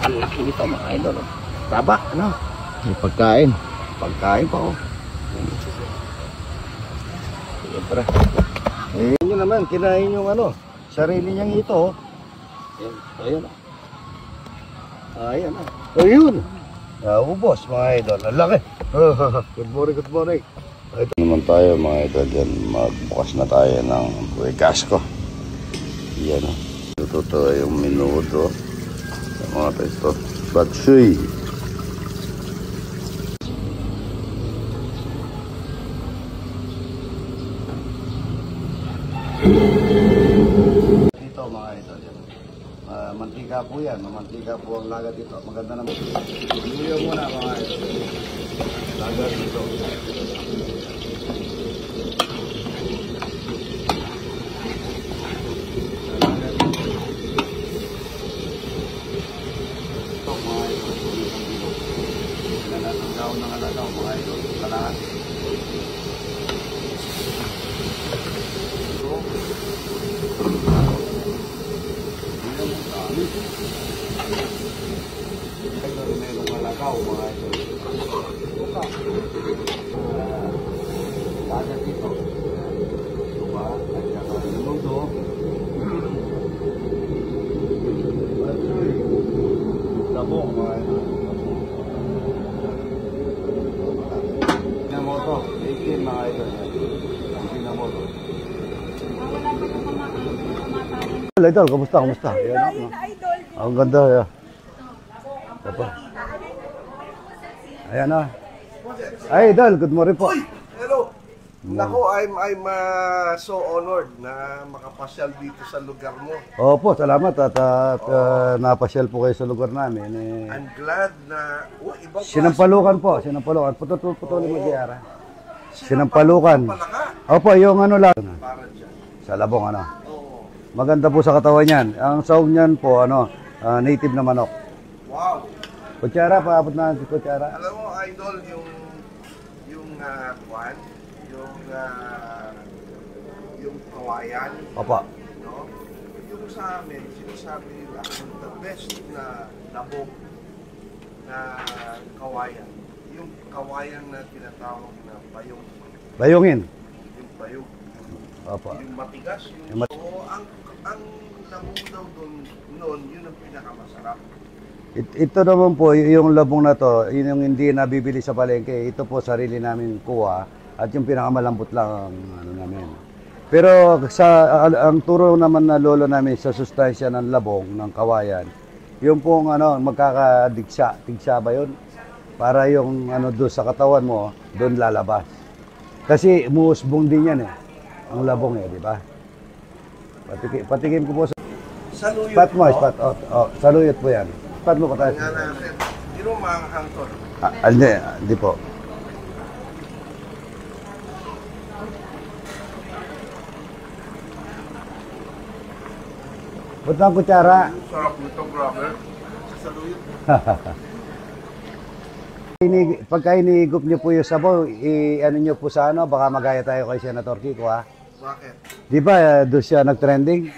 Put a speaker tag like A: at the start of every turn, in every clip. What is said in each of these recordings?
A: Laki nito mga idol. Taba, ano?
B: May pagkain.
A: Pagkain pa, oh. Siyempre. Eh, nyo naman, kinain yung ano, sarili niyang ito, oh. Ayan, ayan. Ayun. Ubos mga idol. Ang laki. Good morning, good morning. Ito naman tayo mga idol dyan. Magbukas na tayo ng buwigas ko. Yan, oh. Ito yung minuto. Mga ito. Batsuy. Dito mga idol yan. Mantika po yan. Mantika po ang lagat dito. Maganda naman. Luyo muna mga idol. Lagat dito. Idol, kamusta? Kamusta? Ang ganda, ya. Apa? Ayan na. Ay, Idol, good morning po.
C: Hello. Nako, I'm so honored na makapasyal dito sa lugar mo.
A: Opo, salamat at napasyal po kayo sa lugar namin.
C: I'm glad na ibang
A: Sinampalukan po, sinampalukan. Putol-putol mo diara. Sinampalukan. Opo, yung ano lang. Sa labong ano. Maganda po sa katawan niyan. Ang sahog niyan po, native na manok.
C: Wow.
A: Kutsara, paabot na si kutsara.
C: Alam mo, idol, yung kawayan.
A: Opo.
C: No? Yung sa amin, sinasabi nila, the best na labog na kawayan. Yung kawayan na tinatawag na bayong.
A: Bayungin.
C: Yung bayong.
A: Opo.
C: Yung matigas. Ang labong daw noon, yun ang pinakamasarap.
A: Ito naman po, yung labong na to, yun yung hindi nabibili sa palengke. Ito po, sarili namin kuha. At yung pinakamalambot lang ang ano namin. Pero ang turo naman na lolo namin sa sustansya ng labong, ng kawayan, yung pong magkakadigsa. Tigsa ba yun? Para yung doon sa katawan mo, doon lalabas. Kasi umuusbong din yan ang labong di ba? Patikim ko po sa...
C: Saluyot
A: Spat mo,
C: po.
A: spat. Saluyot po yan. Spat mo ka tayo.
C: Nga natin. Hindi mo makakantol.
A: Hindi po. Ba't ang kutsara?
C: Sarap nito, brother. Saluyot.
A: Pagka inigop niyo po yung sabaw, ano niyo po sa baka magaya tayo kay Senator Kiko, ha?
C: Bakit?
A: Di ba doon siya nag-trending?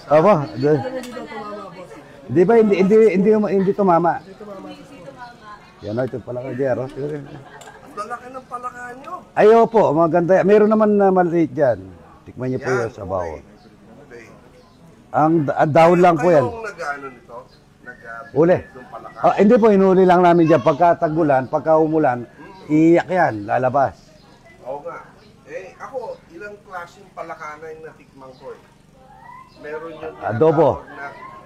A: Opo. Di ba hindi tumama? Yan ito pala ka Jero.
C: Ang lalaki ng palakaan nyo.
A: Ay opo, maganda. Meron naman na maliit diyan. Tikman niyo po yung sabaw.
C: Okay.
A: Ang daon lang po yan.
C: Kayong nag-ano nito?
A: Uli. Hindi po, inuli lang namin dyan. Pagka tagulan, pagka umulan, iiyak yan, lalabas.
C: Oo nga. Ako, ilang klaseng palakana yung natikman ko Meron yung
A: adobo.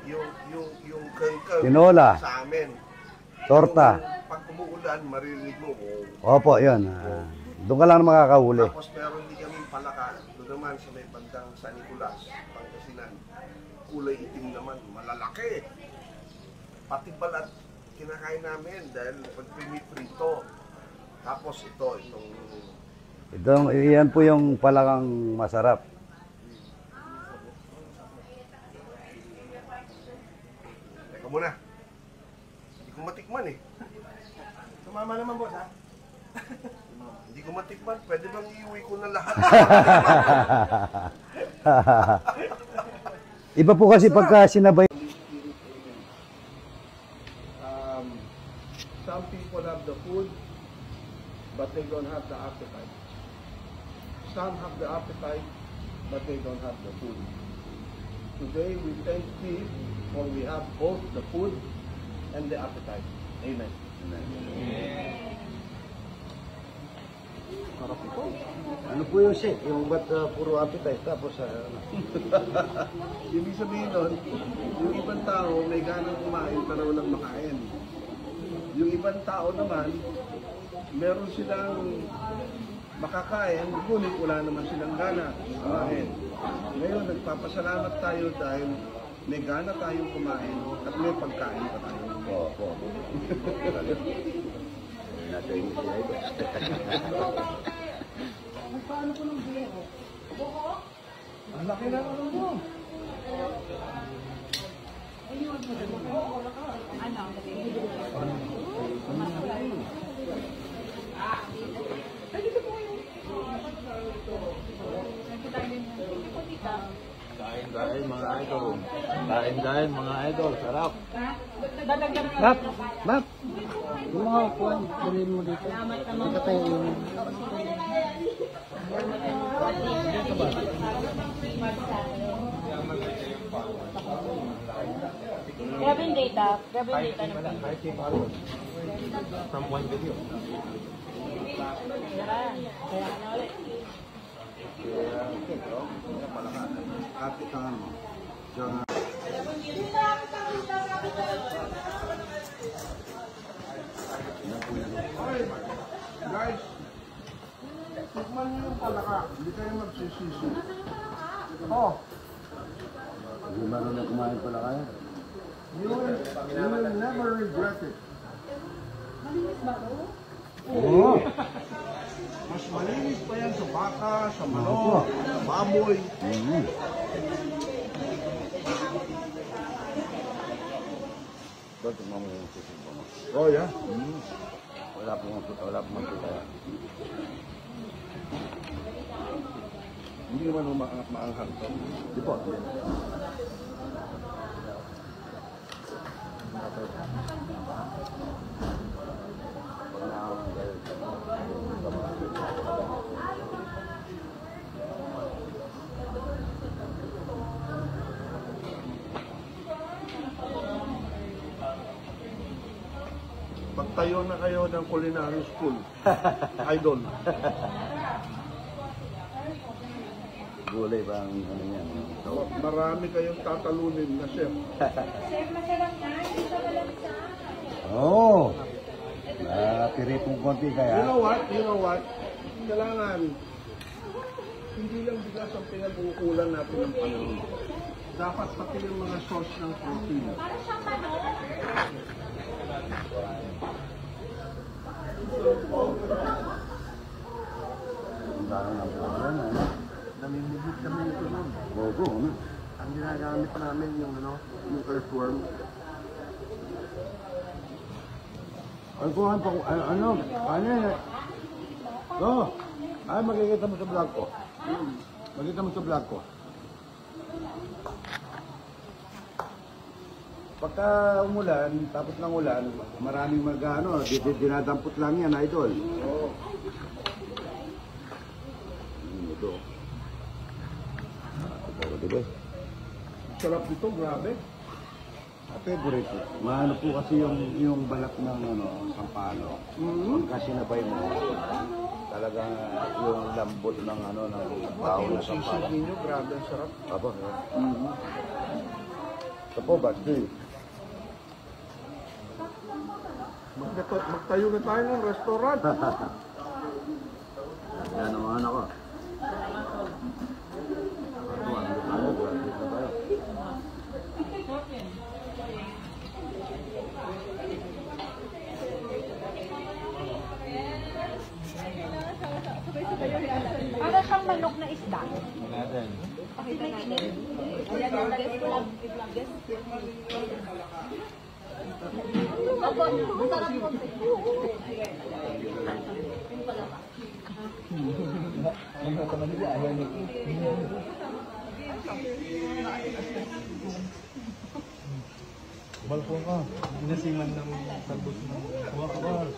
C: Yung kangkang
A: Tinola.
C: sa amin.
A: Torta.
C: Pag umuulan, maririnig mo.
A: Opo, yun. Doon ka lang makakahuli.
C: Tapos meron din kami palakana. Doon naman sa may bandang San Nicolas, Pangasinan. Kulay itim naman, malalaki. Pati balat, kinakain namin dahil pag prito. Tapos
A: Yan po yung palakang masarap.
C: Teka muna. Hindi ko matikman Sumama naman, boss, ha? Hindi ko matikman. Pwede bang iuwi ko na lahat?
A: Iba po kasi pagka sinabay.
C: they don't have the appetite. Some have the appetite, but they don't have the food. Today we thank Him for we have both the food and the appetite. Amen. Sarap ito.
A: Ano po yung shake? Yung ba't puro appetite tapos
C: Ibig sabihin nun, yung ibang tao may ganang kumain pero walang makain. Yung ibang tao naman, meron silang makakain, ngunit wala naman silang gana kumain. Ngayon, nagpapasalamat tayo dahil may gana tayong kumain at may pagkain pa tayo.
A: Oo. Natin yung sila ito.
C: Ang laki na ano mo.
B: Kain mga idol. Kain mga idol. Sarap.
A: Map! Yung mga kuwan, sabihin mo dito. Ito tayo yung...
D: Grabe yung data. Grabe yung data ng
B: From one video.
D: Kaya na ulit.
A: Ate ka mo. Diyan
C: Guys, tikman niyo yung palaka. Hindi kayo magsisisi. Oh,
A: Hindi marunong kumain pala kayo.
C: you will never regret it.
A: Oo.
C: Mas malinis pa yan sa baka, sa manok, sa baboy.
A: Ba't tumama yung sisig mo?
C: Oh, yeah.
A: Wala pong makita.
C: Hindi naman maanghang to.
A: Di po.
C: Magtayo na kayo ng culinary school. Idol.
A: Gulay ba ang ano yan?
C: Marami kayong tatalunin na chef.
A: Oo. Piripong konti
C: You
A: kaya.
C: know what? Kailangan, hindi lang bigas ang pinag-uukulan natin ng panahon. Dapat pati yung mga source ng protein.
A: Ang dami ng pangalan, ano?
C: Namimigit kami nito nun.
A: Bogo, ano?
C: Ang ginagamit namin yung earthworm.
A: Ay, kuhan pa, ano yan? Oo. Ay, makikita mo sa vlog ko. Makikita mo sa vlog ko. Pagka umulan, tapos ng ulan, maraming mag-ano, dinadampot lang yan, idol.
C: Oo.
A: Ito. Ito, diba?
C: Sarap nito, grabe.
A: Favorite ko. Maano po kasi yung balat ng sampalo. Pagka sinabay mo, talagang yung lambot ng ng
C: Pati
A: tao na
C: yung sisig
A: sampalo.
C: ninyo, grabe ang sarap.
A: Aba, ito po, basti.
C: Magtayo na tayo ng restaurant.
A: Yan naman ako.
D: Para siyang manok na isda.
B: Natin.
D: Pakita natin. Ayan, guess ko lang. Opo, masarap po.
B: Balkon ka. Inasiman ng talbos mo. Huwag ka ba?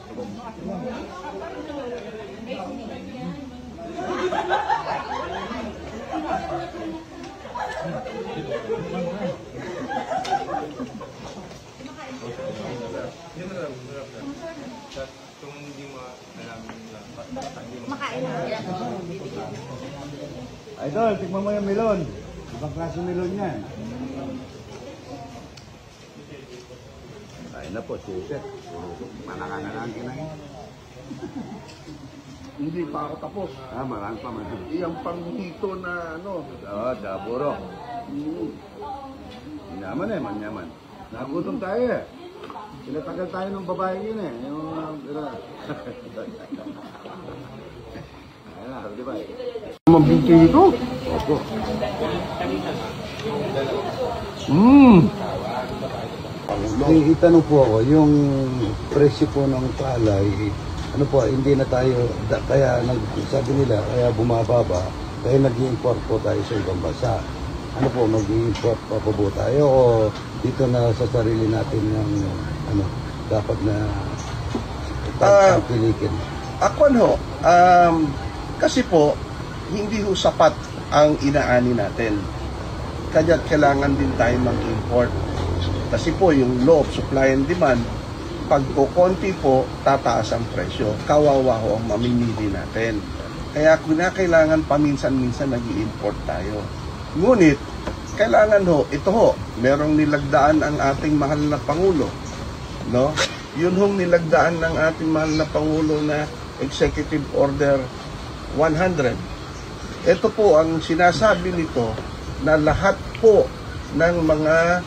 B: Kung hindi mo alamin lang.
D: Makain na.
A: Idol, tikman mo yung melon. Ibang klase melon yan. Ay na po, suset. Manaka na lang kinain.
C: Hindi pa ako tapos.
A: Marami pa man.
C: Iyang panghito na ano.
A: Oo, daburo. Yaman eh, manyaman. Nagutom tayo eh. Pinatagal tayo ng babae yun eh. Yung, ayun na, di ba?
C: Mabinti ito.
A: Opo. Itanong po ako, yung presyo po ng palay, ano po, hindi na tayo, kaya sabi nila, kaya bumababa, kaya nag-i-import po tayo sa ibang bansa. Ano po, mag-i-import pa po tayo o dito na sa sarili natin yung ano, dapat na pilikin?
C: Ako ano, kasi po, hindi ho sapat ang inaani natin. Kaya kailangan din tayo mag-import. Kasi po, yung law of supply and demand, pag kukonti po, tataas ang presyo. Kawawa ho ang mamimili natin. Kaya kailangan paminsan-minsan nag-i-import tayo. Ngunit, kailangan ho, ito ho, merong nilagdaan ang ating mahal na Pangulo. No? Yun hong nilagdaan ng ating mahal na Pangulo na Executive Order 100. Ito po ang sinasabi nito na lahat po ng mga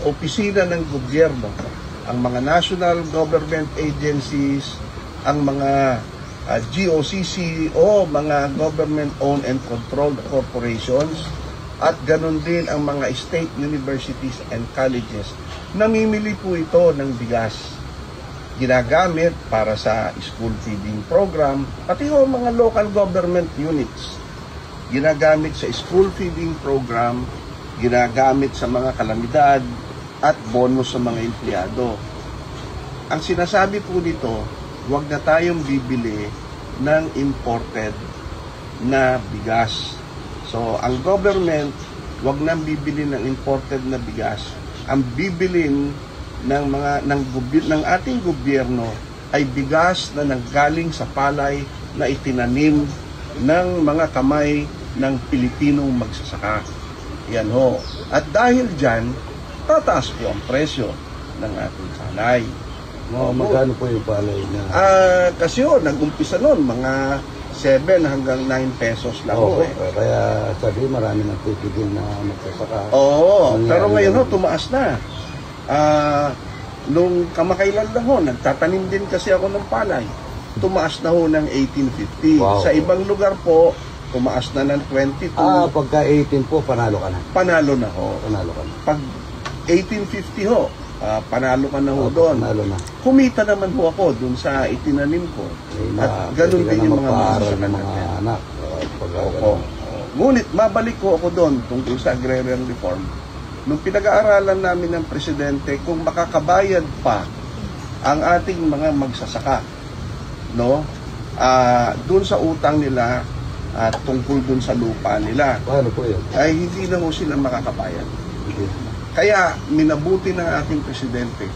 C: opisina ng gobyerno, ang mga national government agencies, ang mga GOCC o mga government-owned and controlled corporations, at ganun din ang mga state universities and colleges. Namimili po ito ng bigas. Ginagamit para sa school feeding program, pati ho mga local government units. Ginagamit sa school feeding program, ginagamit sa mga kalamidad, at bonus sa mga empleyado. Ang sinasabi po nito, huwag na tayong bibili ng imported na bigas. So, ang government, huwag nang bibili ng imported na bigas. Ang bibilin ng ating gobyerno ay bigas na nanggaling sa palay na itinanim ng mga kamay ng Pilipinong magsasaka. Yan ho. At dahil dyan, tataas po ang presyo ng ating palay.
A: Magkano po yung palay na?
C: Kasi ho, nag-umpisa noon, mga 7 hanggang 9 pesos lang ho eh.
A: Kaya sabi, marami nang titigil na magsasaka.
C: Oo, pero ngayon ho, tumaas na. Nung kamakailan lang ho, nagtatanim din kasi ako ng palay. Tumaas na ho ng 1850.
A: Wow.
C: Sa ibang lugar po, tumaas na ng 22.
A: Pagka 18 po, panalo ka na.
C: Panalo na ho.
A: Panalo ka na.
C: Pag 1850 ho, panalo ka na ho doon.
A: Panalo na.
C: Kumita naman ho ako doon sa itinanim ko. At ganun din yung mga magsasaka
A: ng mga
C: natin.
A: anak.
C: Opo. Ngunit mabalik ko ako doon tungkol sa agrarian reform. Nung pinag-aaralan namin ng presidente kung makakabayad pa ang ating mga magsasaka, no? Doon sa utang nila tungkol doon sa lupa nila.
A: Paano po yun?
C: Ay hindi na ho sila makakabayad.
A: Okay.
C: Kaya minabuti ng ating presidente.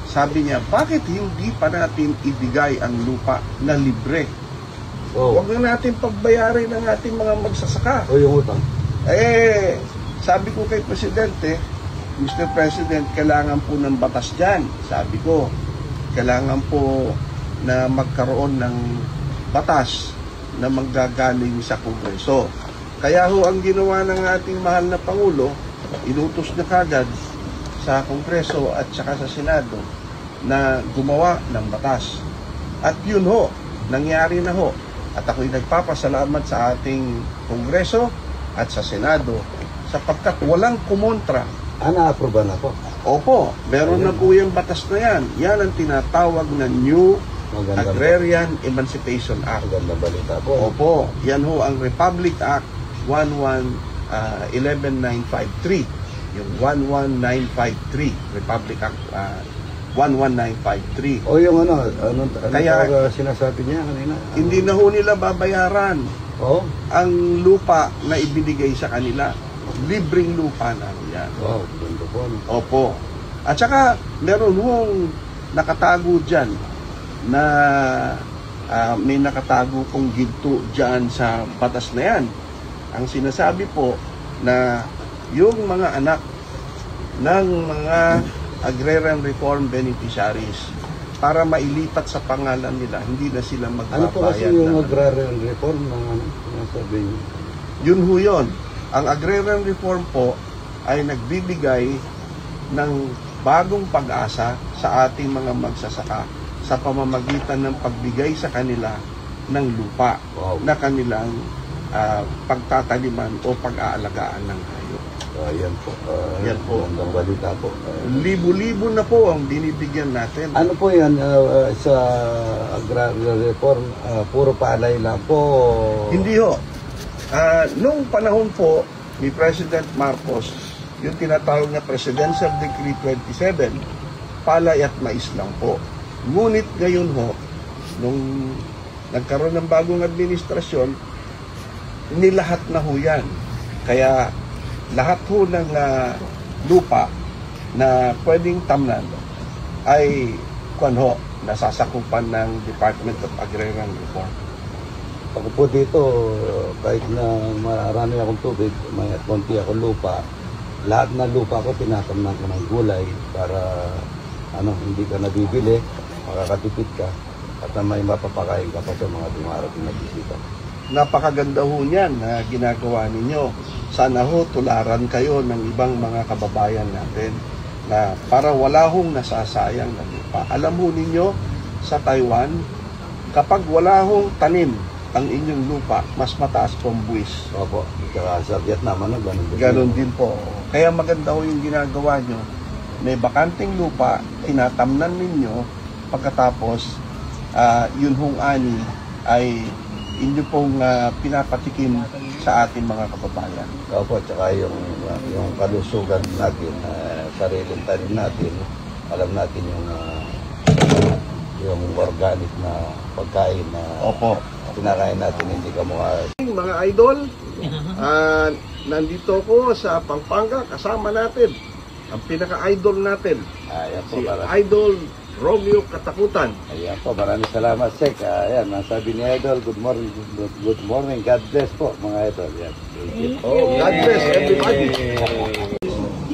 C: Sabi niya, bakit hindi pa natin ibigay ang lupa na libre? Huwag na natin pagbayarin ng ating mga magsasaka.
A: O yung utang?
C: Sabi ko kay Presidente, Mr. President, kailangan po ng batas dyan. Sabi ko, kailangan po na magkaroon ng batas na manggagaling sa Kongreso. Kaya ho, ang ginawa ng ating mahal na Pangulo, inutos na kagad sa Kongreso at saka sa Senado na gumawa ng batas. At yun ho, nangyari na ho. At ako'y nagpapasalamat sa ating Kongreso at sa Senado sapagkat walang kumontra.
A: Na-approve na po?
C: Opo, meron na po yung batas na yan. Yan ang tinatawag na New Agrarian Emancipation Act.
A: Maganda balita po.
C: Opo, yan ho ang Republic Act 11953. yung 11953, Republic Act 11953.
A: O yung ano
C: Kaya-
A: tawag, sinasabi niya kanina?
C: Hindi na ho nila babayaran
A: Oh,
C: ang lupa na ibinigay sa kanila. Libreng lupa na ho yan.
A: wow, ganda po. Ano?
C: Opo. At saka, meron hong nakatago dyan na may nakatago pong ginto dyan sa batas na yan. Ang sinasabi po na yung mga anak ng mga agrarian reform beneficiaries para mailipat sa pangalan nila, hindi na sila
A: Ano po kasi
C: magbabayad.
A: yung
C: ng-
A: agrarian reform na ano, sinasabi niyo?
C: Yun ho yun. Ang agrarian reform po ay nagbibigay ng bagong pag-asa sa ating mga magsasaka sa pamamagitan ng pagbigay sa kanila ng lupa
A: Wow.
C: na kanilang pagtataliman o pag-aalagaan ng hayop.
A: Yan po.
C: Yan po.
A: Ang balita po.
C: Libo-libo na po ang binibigyan natin.
A: Ano po yan sa agrarian reform? Puro palay lang po?
C: Hindi ho. Nung panahon po ni President Marcos, yung tinatawag na Presidential Decree 27, palay at mais lang po. Ngunit ngayon ho, nung nagkaroon ng bagong administrasyon, nilahat na ho yan. Kaya lahat ho ng lupa na pwedeng tamnan ay nasasakupan ng Department of Agrarian Reform.
A: Ako po dito, kahit na marami akong tubig, may konti akong lupa, lahat ng lupa ko tinatamnan ko ng gulay para hindi ka nabibili, makakatipid ka, at may mapapakain ka pa sa mga dumarating na bisita.
C: Napakaganda ho niyan na ginagawa ninyo. Sana ho tularan kayo ng ibang mga kababayan natin na para wala hong nasasayang na lupa. Alam ho ninyo, sa Taiwan, kapag wala hong tanim ang inyong lupa, mas mataas po ang buwis.
A: Opo, saka sa Vietnam, ganun din.
C: Ganon din po. Kaya maganda ho yung ginagawa nyo. May bakanting lupa, tinatamnan ninyo, pagkatapos, yun hong ani ay inyo pong pinapatikim sa ating mga kababayan.
A: Opo, tsaka yung kalusugan natin, sariling tanim natin, alam natin yung organic na pagkain na
C: Opo.
A: kinakain natin, hindi ka mukha.
C: Mga idol, nandito ko sa Pampanga, kasama natin ang pinaka-idol natin,
A: Ayan po,
C: si
A: para.
C: Idol Romeo Katakutan.
A: Ayan po, maraming salamat, Sek. Ayan, nasabi ni Idol, good morning, God bless po, mga Idol. Ayan.
C: Oh, God bless everybody.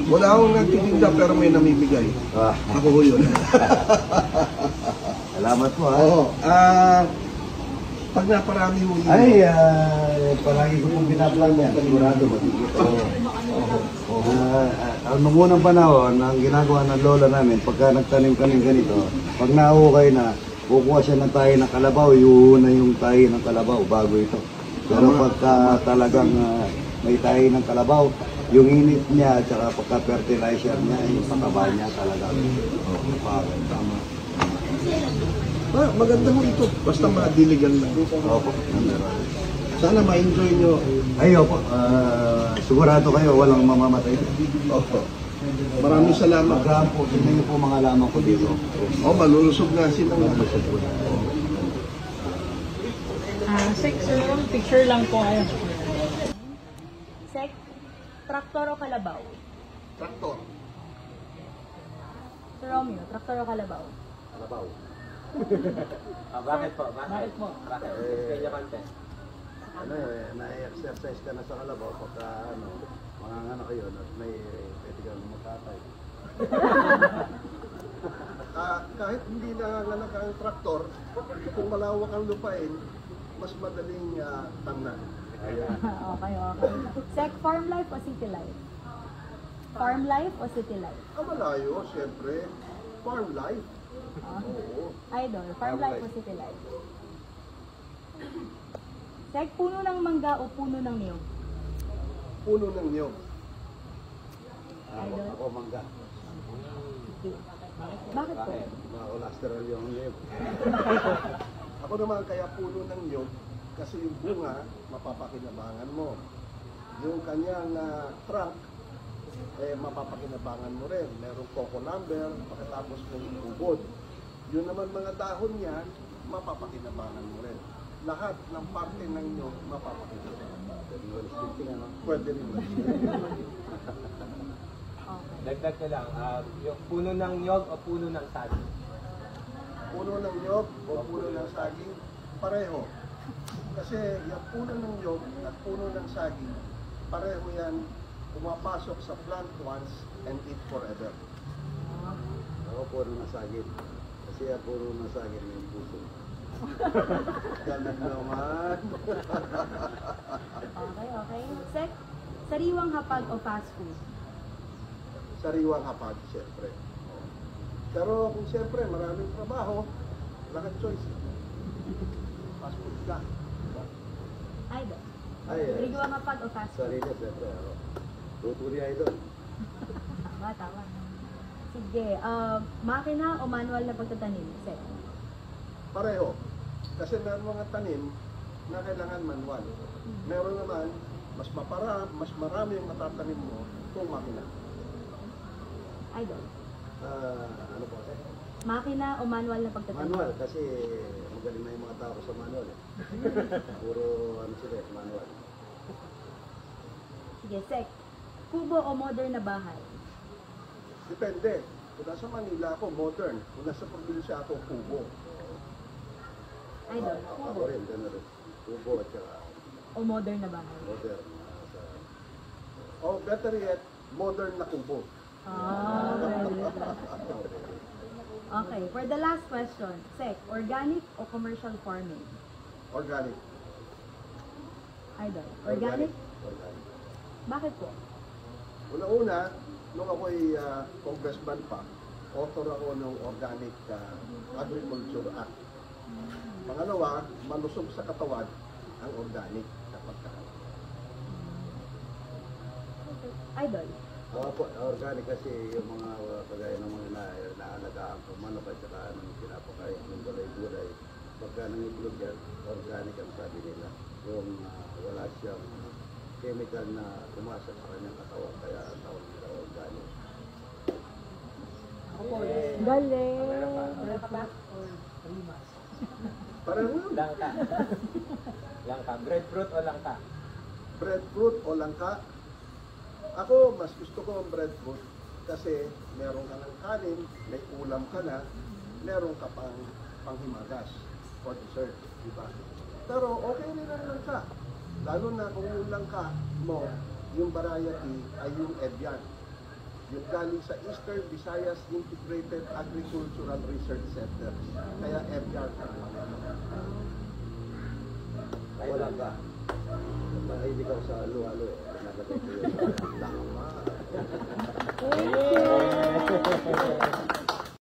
C: Wala akong nagtitinda pero may namibigay. Ako ho yun.
A: Salamat po, ha.
C: Oo. Pag naparami mo yun.
A: Ay, palagi ko pong binablog yan. Sigurado, matigit. Nung unang panahon, ang ginagawa ng lola namin, pagka nagtanim kami ganito, pag naukay na, kukuha siya ng tahi ng kalabaw, iuuna yung tahi ng kalabaw bago ito. Pero pagka talagang may tahi ng kalabaw, yung init niya at saka pagka-fertilizer niya, yung pataba niya talagang tama.
C: Maganda mo ito. Basta madiligan lang.
A: Opo.
C: Sana ma-enjoy nyo.
A: Ay, opo. Sigurado kayo, walang mamamatay.
C: Opo. Maraming salamat.
A: Magram po, tingnan niyo po mga lamang ko dito.
C: Malulusog na sila.
D: Sek, sir, picture lang po kayo.
E: Sek, traktor o kalabaw?
C: Traktor.
E: Sir Romeo, traktor o kalabaw?
C: Kalabaw.
B: Bakit po?
D: Bakit mo?
A: Na-exercise ka na sa kalabaw pagka mga kayo at may pwede kang matatay.
C: Kahit hindi nanganak ang traktor, kung malawak ang lupain, mas madaling tamnan.
E: Okay. Sek, farm life o city life? Farm life o city life?
C: Malayo, siyempre. Farm life. Oo.
E: Idol, farm life o city life? Sek, puno ng mangga o puno ng niyog?
C: Puno ng niyog.
E: Idol?
A: Ako mangga.
E: Bakit po?
A: Cholesterol yung niyog.
C: Ako naman kaya puno ng niyog kasi yung bunga, mapapakinabangan mo. Yung kanyang trunk, eh mapapakinabangan mo rin. Merong coco number, pagkatapos ng ubod. Yun naman mga dahon niyan, mapapakinabangan mo rin. Lahat ng parte ng nyog, mapapakinabangan. Pwede rin.
E: Okay.
F: Dagdag ko lang, yung puno ng nyog o puno ng saging?
C: Puno ng nyog o puno ng saging, pareho. Kasi yung puno ng nyog at puno ng saging, pareho yan pumapasok sa plant once and eat forever.
A: Ako puro na saging. Kasi ako puro na saging may puso. Ganun naman.
E: Okay. Sec, sariwang hapag o fast food?
C: Sariwang hapag, siyempre. Pero kung siyempre maraming trabaho, wala kang choice. Fast food ka. Diba?
E: Idol.
A: Ay,
E: Sariwang hapag o fast food?
A: Sarili, siyempre. Ako. Tuturi idol.
E: Tama. Sige, makina o manual na pagtatanim? Sec.
C: Pareho. Kasi meron mga tanim na kailangan manual. Meron naman, mas marami yung matatanim mo kung makina.
E: Idol.
A: Ano po?
E: Makina o manual na pagtatanim?
A: Manual, kasi magaling na yung mga tao sa manual. Puro ano sila, manual.
E: Sige, Sec. Kubo o modern na bahay?
C: Depende. Kung nasa Manila ako, modern. Kung nasa probinsya ako, kubo.
E: Idol,
A: Ako
E: kubo
A: rin, gano'n rin. Tubo at saka
E: o modern na bahay?
A: modern.
C: O better yet, modern na kubo.
E: Very good. Okay, for the last question, Sec, organic o commercial farming?
C: Organic.
E: Idol, organic?
A: Organic.
E: Bakit po?
C: Una-una, nung ako'y congressman pa, author ako ng Organic Agriculture Act. Pangalawa, malusog sa katawan ang organic na pagkain.
E: Idol,
A: Po, organic kasi yung mga kagaya ng mga naalagaan ko, manok at saka ng pinapakain ng gulay-gulay. Pagka nangitlog yan, organic ang sabi nila. Yung wala siyang chemical na pumasok sa kanyang katawan, kaya ang tawag nila organic.
E: galing!
C: Parang
F: Langka. Langka. Breadfruit o langka?
C: breadfruit o langka. Ako, mas gusto ko ang breadfruit kasi meron ka ng kanin, may ulam ka na, meron ka pang panghimagas for dessert, di ba? Pero okay rin ang langka. Lalo na kung yung langka mo, yung variety ay yung Evian. Yung galing sa Eastern Visayas Integrated Agricultural Research Center. Kaya Evian.
A: Wala ka. Mahilig ako sa alo-alo eh. Nagagay ko yun. Tama.
E: Thank you!